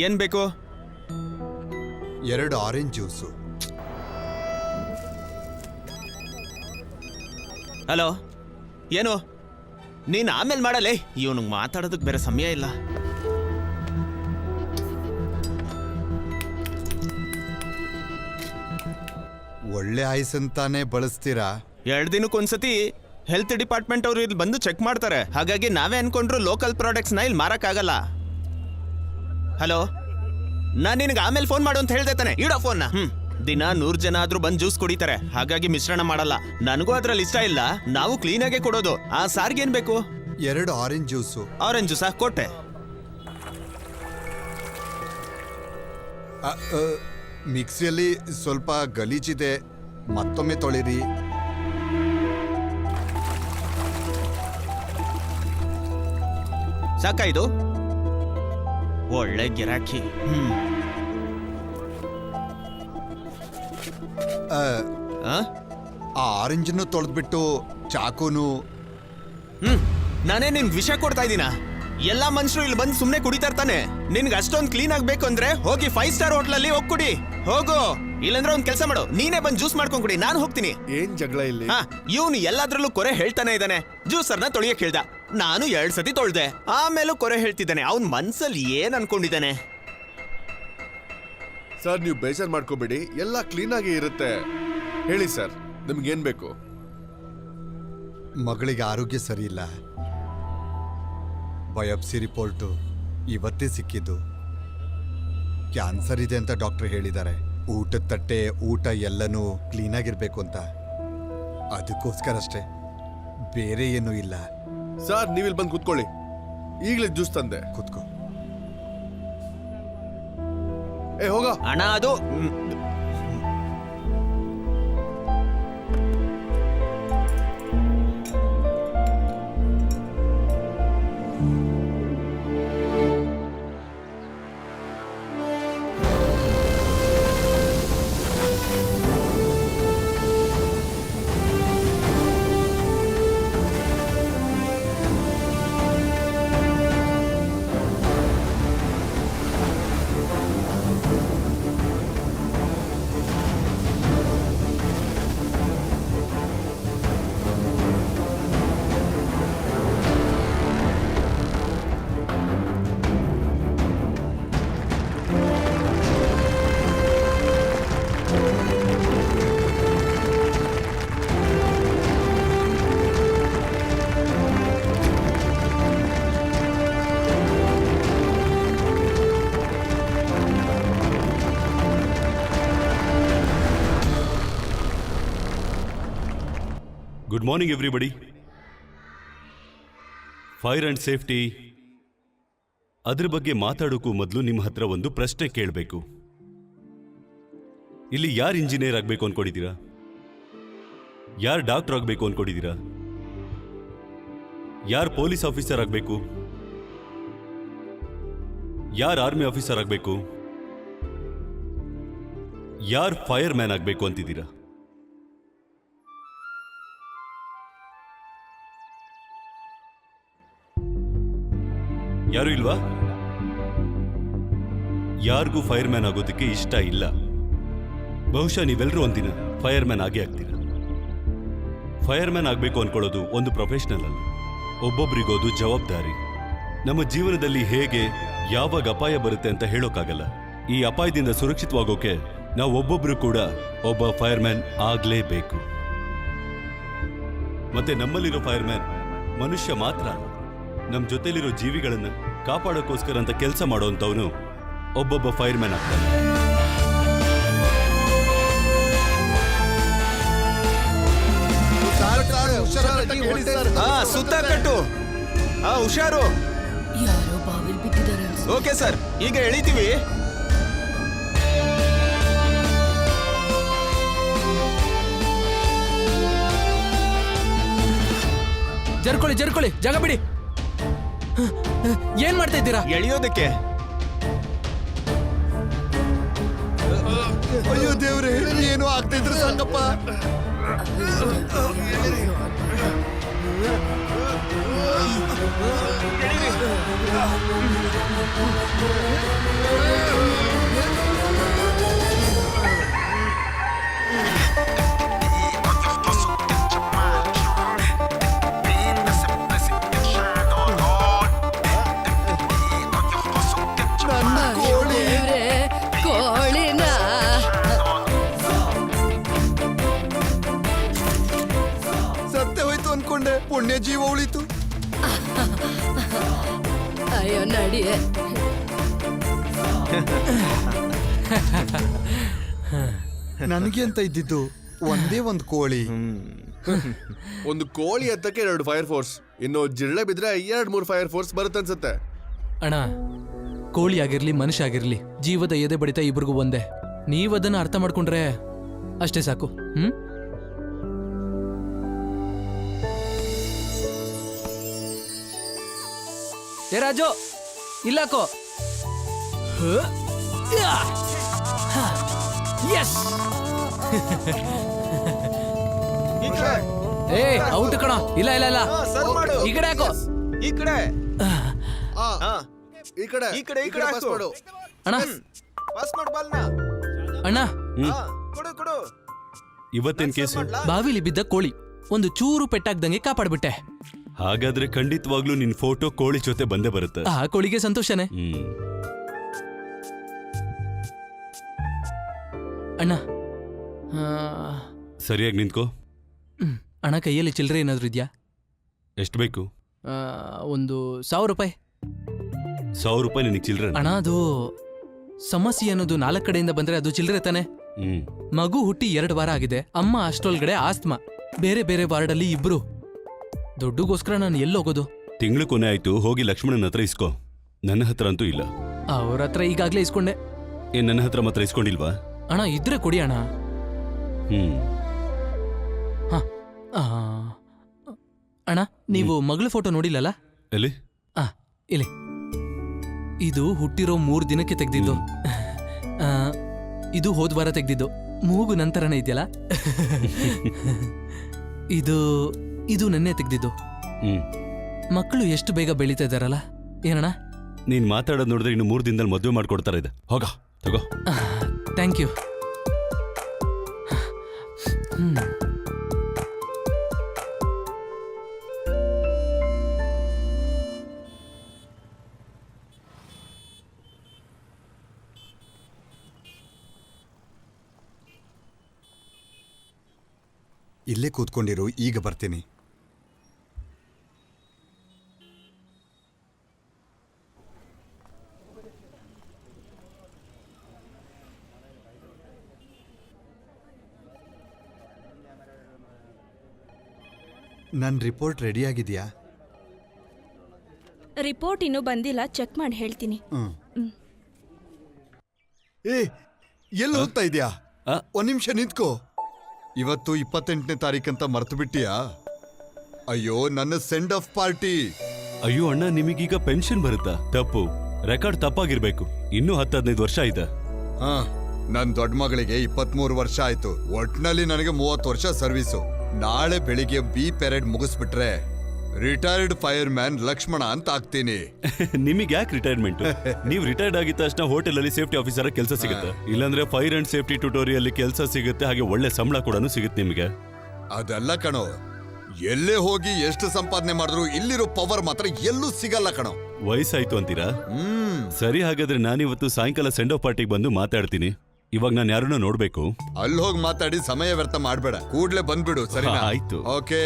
ಏನ್ ಬೇಕು? 2 orange juice. Hello, ಏನು ನೀನ್ ಆಮೇಲೆ ಮಾಡಲೇ? ಇವನಿಗೆ ಮಾತಾಡೋದಕ್ಕೆ ಬೇರೆ ಸಮಯ ಇಲ್ಲ. ಒಳ್ಳೆ ಐಸ್ ಅಂತಾನೆ ಬಳಸ್ತೀರಾ? 2 ದಿನಕ್ಕೊಂದ್ಸತಿ ಹೆಲ್ತ್ ಡಿಪಾರ್ಟ್ಮೆಂಟ್ ಅವರು ಇಲ್ಲಿ ಬಂದು ಚೆಕ್ ಮಾಡ್ತಾರೆ. ಹಾಗಾಗಿ ನಾವೇ ಅನ್ಕೊಂಡ್ರು ಲೋಕಲ್ ಪ್ರಾಡಕ್ಟ್ಸ್ನ ಇಲ್ಲಿ ಮಾರಕ್ಕಾಗಲ್ಲ. ಹಲೋ, ನಾನು ನಿನಗೆ ಆಮೇಲೆ ಫೋನ್ ಮಾಡು ಅಂತ ಹೇಳ್ದೆ ತಾನೆ. ಇಡೋ ಫೋನ್ನ. ದಿನ 100 ಜನ ಆದ್ರೂ ಬಂದು ಜ್ಯೂಸ್ ಕುಡಿತಾರೆ, ಹಾಗಾಗಿ ಮಿಶ್ರಣ ಮಾಡಲ್ಲ. ನನಗೂ ಅದ್ರಲ್ಲಿ ಇಷ್ಟ ಇಲ್ಲ. ನಾವು ಕ್ಲೀನಾಗೆ ಕೊಡೋದು. ಆ ಸಾರ್ಗೆ ಏನ್ ಬೇಕು? 2 ಆರೆಂಜ್ ಜ್ಯೂಸು. ಆರೆಂಜ್ ಜ್ಯೂಸಾ? ಕೊಟ್ಟೆ. ಮಿಕ್ಸಿಯಲ್ಲಿ ಸ್ವಲ್ಪ ಗಲೀಜಿದೆ, ಮತ್ತೊಮ್ಮೆ ತೊಳಿರಿ. ಸಾಕ ಇದು? ಒಳ್ಳೆ ಗಿರಾಕಿ. ಆ ಆರೆಂಜನ್ನು ತೊಳೆದ್ಬಿಟ್ಟು ಚಾಕುನು. ನಾನೇ ನಿನ್ಗೆ ವಿಷ ಕೊಡ್ತಾ ಇದ್ದೀನ? ಎಲ್ಲಾ ಮನುಷ್ಯರು ಇಲ್ಲಿ ಬಂದು ಸುಮ್ನೆ ಕುಡಿತಾ ಇರ್ತಾನೆ. ನಿನ್ಗೆ ಅಷ್ಟೊಂದು ಕ್ಲೀನ್ ಆಗ್ಬೇಕು ಅಂದ್ರೆ ಹೋಗಿ 5 ಸ್ಟಾರ್ ಹೋಟ್ಲಲ್ಲಿ ಹೋಗಿ ಕುಡಿ. ಹೋಗು. ಇಲ್ಲಂದ್ರೆ ಒಂದ್ ಕೆಲಸ ಮಾಡು, ನೀನೇ ಬಂದು ಜ್ಯೂಸ್ ಮಾಡ್ಕೊಂಡ್ ಕುಡಿ. ನಾನು ಹೋಗ್ತೀನಿ. ಏನ್ ಜಗಳ ಇಲ್ಲಿ? ಇವನು ಎಲ್ಲಾದ್ರಲ್ಲೂ ಕೊರೆ ಹೇಳ್ತಾನೆ ಇದ್ದಾನೆ. ಜ್ಯೂಸರ್ನ ತೊಳಿಯಕ್ ಹೇಳ್ದ. ನಾನು 2 ಸತಿ ತೊಳ್ದೆ, ಆಮೇಲೂ ಕೊರೆ ಹೇಳ್ತಿದ್ದಾನೆ. ಅವನ್ ಮನ್ಸಲ್ಲಿ ಏನ್ ಅನ್ಕೊಂಡಿದ್ದಾನೆ? ಸರ್, ನೀವು ಬೇಜಾರ್ ಮಾಡ್ಕೋಬೇಡಿ, ಎಲ್ಲ ಕ್ಲೀನ್ ಆಗಿ ಇರುತ್ತೆ. ಹೇಳಿ ಸರ್, ನಿಮ್ಗೇನ್ ಬೇಕು? ಮಗಳಿಗೆ ಆರೋಗ್ಯ ಸರಿ ಇಲ್ಲ. ಬಯಾಪ್ಸಿ ರಿಪೋರ್ಟು ಇವತ್ತೇ ಸಿಕ್ಕಿದ್ದು. ಕ್ಯಾನ್ಸರ್ ಇದೆ ಅಂತ ಡಾಕ್ಟರ್ ಹೇಳಿದ್ದಾರೆ. ಊಟದ ತಟ್ಟೆ, ಊಟ ಎಲ್ಲನೂ ಕ್ಲೀನಾಗಿರ್ಬೇಕು ಅಂತ. ಅದಕ್ಕೋಸ್ಕರ ಅಷ್ಟೇ, ಬೇರೆ ಏನೂ ಇಲ್ಲ. ಸರ್, ನೀವಿಲ್ಲಿ ಬಂದು ಕೂತ್ಕೊಳ್ಳಿ. ಈಗಲೇ ಜ್ಯೂಸ್ ತಂದೆ. ಕೂತ್ಕೋ. ಹೋಗ ಅಣ್ಣ. ಅದು good morning everybody. Fire and safety ಅದ್ರ ಬಗ್ಗೆ ಮಾತಾಡೋಕ್ಕೂ ಮೊದಲು ನಿಮ್ಮ ಹತ್ರ ಒಂದು ಪ್ರಶ್ನೆ ಕೇಳಬೇಕು. ಇಲ್ಲಿ ಯಾರು ಇಂಜಿನಿಯರ್ ಆಗಬೇಕು ಅನ್ಕೊಂಡಿದ್ದೀರಾ? ಯಾರು ಡಾಕ್ಟರ್ ಆಗಬೇಕು ಅನ್ಕೊಂಡಿದ್ದೀರಾ? ಯಾರು ಪೊಲೀಸ್ ಆಫೀಸರ್ ಆಗಬೇಕು? ಯಾರು ಆರ್ಮಿ ಆಫೀಸರ್ ಆಗಬೇಕು? ಯಾರು ಫೈರ್ ಮ್ಯಾನ್ ಆಗಬೇಕು ಅಂತಿದ್ದೀರಾ? ಯಾರು ಇಲ್ವಾ? ಯಾರಿಗೂ ಫೈರ್ ಮ್ಯಾನ್ ಆಗೋದಕ್ಕೆ ಇಷ್ಟ ಇಲ್ಲ. ಬಹುಶಃ ನೀವೆಲ್ಲರೂ ಒಂದಿನ ಫೈರ್ ಮ್ಯಾನ್ ಆಗೇ ಆಗ್ತೀರಾ. ಫೈರ್ ಮ್ಯಾನ್ ಆಗಬೇಕು ಅನ್ಕೊಳ್ಳೋದು ಒಂದು ಪ್ರೊಫೆಷನಲ್ ಅಲ್ಲ, ಒಬ್ಬೊಬ್ರಿಗೋದು ಜವಾಬ್ದಾರಿ. ನಮ್ಮ ಜೀವನದಲ್ಲಿ ಹೇಗೆ ಯಾವಾಗ ಅಪಾಯ ಬರುತ್ತೆ ಅಂತ ಹೇಳೋಕ್ಕಾಗಲ್ಲ. ಈ ಅಪಾಯದಿಂದ ಸುರಕ್ಷಿತವಾಗೋಕೆ ನಾವು ಒಬ್ಬೊಬ್ರು ಕೂಡ ಒಬ್ಬ ಫೈರ್ ಮ್ಯಾನ್ ಆಗಲೇಬೇಕು. ಮತ್ತೆ ನಮ್ಮಲ್ಲಿರೋ ಫೈರ್ ಮ್ಯಾನ್ ಮನುಷ್ಯ ಮಾತ್ರ ಅಲ್ಲ, ನಮ್ಮ ಜೊತೆಲಿರೋ ಜೀವಿಗಳನ್ನ ಕಾಪಾಡೋಕ್ಕೋಸ್ಕರ ಅಂತ ಕೆಲಸ ಮಾಡೋಂಥವನು ಒಬ್ಬೊಬ್ಬ ಫೈರ್ ಮ್ಯಾನ್ ಆಗ್ತಾನೆ. ಸುತ್ತ ಕಟ್ಟು. ಹುಷಾರು. ಯಾರೋ ಬಾವಿಲ್ ಬಿದ್ದಿದ್ದಾರೆ. ಓಕೆ ಸರ್, ಈಗ ಎಳಿತೀವಿ. ಜರ್ಕೊಳ್ಳಿ, ಜಾಗ ಬಿಡಿ. ಏನ್ ಮಾಡ್ತಾ ಇದ್ದೀರಾ? ಎಳಿಯೋದಕ್ಕೆ. ಅಯ್ಯೋ ದೇವ್ರೆ, ಏನೋ ಆಗ್ತಿದ್ರು ಸಾಕಪ್ಪ. ದೇವ್ರೇ, ಕೋಳಿನ ಸತ್ಯ ಹೋಯ್ತು ಅನ್ಕೊಂಡೆ, ಪುಣ್ಯ ಜೀವ ಉಳಿತು. ಅಯ್ಯೋ ನಡಿಯೇ. ನನಗೆ ಅಂತ ಇದ್ದಿದ್ದು ಒಂದೇ ಒಂದು ಕೋಳಿ. ಒಂದು ಕೋಳಿ ಎತ್ತಕ್ಕೆ 2 ಫೈರ್ ಫೋರ್ಸ್, ಇನ್ನು ಜಿರಳೆ ಬಿದ್ರೆ 2-3 ಫೈರ್ ಫೋರ್ಸ್ ಬರುತ್ತೆ ಅನ್ಸುತ್ತೆ. ಅಣ್ಣ, ಕೋಳಿ ಆಗಿರ್ಲಿ ಮನುಷ್ಯ ಆಗಿರ್ಲಿ, ಜೀವದ ಎದೆ ಬಡಿತ ಇಬ್ರಿಗೂ ಒಂದೇ. ನೀವದನ್ನ ಅರ್ಥ ಮಾಡ್ಕೊಂಡ್ರೆ ಅಷ್ಟೇ ಸಾಕು. ಏ ರಾಜು, ಇಲ್ಲಾಕೋ. ಎಸ್. ಏ ಔಟ್ ಕಣ. ಇಲ್ಲ ಇಲ್ಲ ಇಲ್ಲ, ಸರ್ವ್ ಮಾಡು. ಈ ಕಡೆ ಹಾಕೋ. ಈ ಕಡೆ ಆ, ಈ ಕಡೆ ಈ ಕಡೆ pass ಹಾಕು. ಮಾಡು. ಅಣ್ಣ ಪಾಸ್ ಮಾಡು ಬಾಲ್ನ. ಅಣ್ಣ, ಕೊಡು ಕೊಡು. ಇವತ್ತೇನ್ ಕೇಸು? ಬಾವಿಲಿ ಬಿದ್ದ ಕೋಳಿ ಒಂದು ಚೂರು ಪೆಟ್ಟಾಗ್ದಂಗೆ ಕಾಪಾಡ್ಬಿಟ್ಟೆ. ಹಾಗಾದ್ರೆ ಖಂಡಿತವಾಗ್ಲೂ ನಿನ್ ಫೋಟೋ ಕೋಳಿ ಜೊತೆ ಬಂದೇ ಬರುತ್ತೆ. ಆ ಕೋಳಿಗೆ ಸಂತೋಷನೇ. ಅಣ್ಣ, ಸರಿಯಾಗಿ ನಿಂತ್ಕೋ. ಅಣ್ಣ, ಕೈಯಲ್ಲಿ ಚಿಲ್ಲರೆ ಏನಾದ್ರು ಇದೆಯಾ? ಎಷ್ಟು ಬೇಕು? ಒಂದು 1000 ರೂಪಾಯಿ. 100 ರೂಪಾಯಿ ನಿನಗೆ ಚಿಲ್ಡ್ರೆ? ಅಣ್ಣ, ಅದು ಸಮಸ್ಯೆ ಅನ್ನೋದು 4 ಕಡೆಯಿಂದ ಬಂದ್ರೆ ಅದು ಚಿಲ್ಲರೆ ತಾನೆ. ಮಗು ಹುಟ್ಟಿ 2 ವಾರ ಆಗಿದೆ. ಅಮ್ಮ ಅಷ್ಟೊಳಗಡೆ ಆಸ್ತಮಾ. ಬೇರೆ ಬೇರೆ ವಾರ್ಡಲ್ಲಿ ಇಬ್ರು. ದುಡ್ಡುಗೋಸ್ಕರ ನಾನು ಎಲ್ಲೋಗೋದು? ತಿಂಗಳು ಕೊನೆ ಆಯ್ತು, ಹೋಗಿ ಲಕ್ಷ್ಮಣನ ಹತ್ರ ಇಸ್ಕೋ. ನನ್ನ ಹತ್ರ ಅಂತೂ ಇಲ್ಲ. ಅವ್ರ ಹತ್ರ ಈಗಾಗ್ಲೇ ಇಸ್ಕೊಂಡೆ. ಏನ್ ನನ್ನ ಹತ್ರ ಮಾತ್ರ ಇಸ್ಕೊಂಡಿಲ್ವಾ? ಅಣ್ಣ, ಇದ್ರೆ ಕೊಡಿ ಅಣ್ಣ. ಆ, ಅಣ್ಣ, ನೀವು ಮಗಳ ಫೋಟೋ ನೋಡಿಲ್ಲಲ್ಲ? ಎಲ್ಲಿ? ಇಲ್ಲಿ. ಇದು ಹುಟ್ಟಿರೋ 3 ದಿನಕ್ಕೆ ತೆಗ್ದಿದ್ದು. ಇದು ಹೋದ್ವಾರ ತೆಗ್ದಿದ್ದು. ಮೂಗು ನಂತರನೇ ಇದೆಯಲ್ಲ. ಇದು ನೆನ್ನೆ ತೆಗ್ದಿದ್ದು. ಮಕ್ಕಳು ಎಷ್ಟು ಬೇಗ ಬೆಳೀತಾ ಇದಾರಲ್ಲ. ಏನಣ್ಣ? ನೀನ್ ಮಾತಾಡೋದ್ ನೋಡಿದ್ರೆ ಇನ್ನು 3 ದಿನದಲ್ಲಿ ಮದುವೆ ಮಾಡ್ಕೊಡ್ತಾರ ಇದೆ. ಹೋಗ ತಗೋ. Thank you. ಇಲ್ಲೇ ಕೂತ್ಕೊಂಡಿರು, ಈಗ ಬರ್ತೀನಿ. ನನ್ನ ರಿಪೋರ್ಟ್ ರೆಡಿ ಆಗಿದೆಯಾ? ರಿಪೋರ್ಟ್ ಇನ್ನೂ ಬಂದಿಲ್ಲ, ಚೆಕ್ ಮಾಡಿ ಹೇಳ್ತೀನಿ. ಏ, ಎಲ್ಲಿ ಹೋಗ್ತಾ ಇದೆಯಾ? ಒಂದ್ ನಿಮಿಷ ನಿಂತ್ಕೋ. ಇವತ್ತು 28ನೇ ತಾರೀಕಂತ ಮರ್ತು ಬಿಟ್ಟಿಯಾ? ಅಯ್ಯೋ, ನನ್ನ ಸೆಂಡ್ ಆಫ್ ಪಾರ್ಟಿ. ಅಯ್ಯೋ ಅಣ್ಣ, ನಿಮಗೀಗ ಪೆನ್ಷನ್ ಬರುತ್ತಾ? ತಪ್ಪು, ರೆಕಾರ್ಡ್ ತಪ್ಪಾಗಿರ್ಬೇಕು. ಇನ್ನೂ 10-15 ವರ್ಷ ಇದೆ. ನನ್ ದೊಡ್ಡ ಮಗಳಿಗೆ 23 ವರ್ಷ ಆಯ್ತು. ಒಟ್ನಲ್ಲಿ ನನಗೆ 30 ವರ್ಷ ಸರ್ವಿಸು. ನಾಳೆ ಬೆಳಿಗ್ಗೆ ಬಿ ಪೆರೇಡ್ ಮುಗಿಸ್ಬಿಟ್ರೆ ರಿಟೈರ್ಡ್ ಫೈರ್ ಮ್ಯಾನ್ ಲಕ್ಷ್ಮಣ ಅಂತ ಆಗ್ತೀನಿ. ನಿಮಗೆ ಯಾಕೆ ರಿಟೈರ್ಮೆಂಟ್? ನೀವು ರಿಟೈರ್ಡ್ ಆಗಿದ ತಕ್ಷಣ ಹೋಟೆಲ್ ಅಲ್ಲಿ ಸೇಫ್ಟಿ ಆಫೀಸರ್ ಕೆಲಸ ಸಿಗುತ್ತೆ. ಇಲ್ಲಾಂದ್ರೆ ಫೈರ್ ಅಂಡ್ ಸೇಫ್ಟಿ ಟ್ಯುಟೋರಿಯಲ್ ಕೆಲಸ ಸಿಗುತ್ತೆ. ಹಾಗೆ ಒಳ್ಳೆ ಸಂಬಳ ಕೂಡ ಸಿಗುತ್ತೆ ನಿಮಗೆ. ಅದೆಲ್ಲ ಕಣೋ, ಎಲ್ಲೇ ಹೋಗಿ ಎಷ್ಟು ಸಂಪಾದನೆ ಮಾಡಿದ್ರು ಇಲ್ಲಿರೋ ಪವರ್ ಮಾತ್ರ ಎಲ್ಲೂ ಸಿಗಲ್ಲ ಕಣೋ. ವಯಸ್ಸಾಯ್ತು ಅಂತೀರಾ? ಸರಿ, ಹಾಗಾದ್ರೆ ನಾನಿವತ್ತು ಸಾಯಂಕಾಲ ಸೆಂಡ್ ಆಫ್ ಪಾರ್ಟಿಗೆ ಬಂದು ಮಾತಾಡ್ತೀನಿ. ಇವಾಗ ನಾನು ಯಾರನ್ನ ನೋಡ್ಬೇಕು. ಅಲ್ಲಿ ಹೋಗಿ ಮಾತಾಡಿ ಸಮಯ ವ್ಯರ್ಥ ಮಾಡ್ಬೇಡ. ಕೂಡ್ಲೆ ಬಂದ್ಬಿಡು, ಸರಿನಾ? ಆಯ್ತು. ಓಕೆ.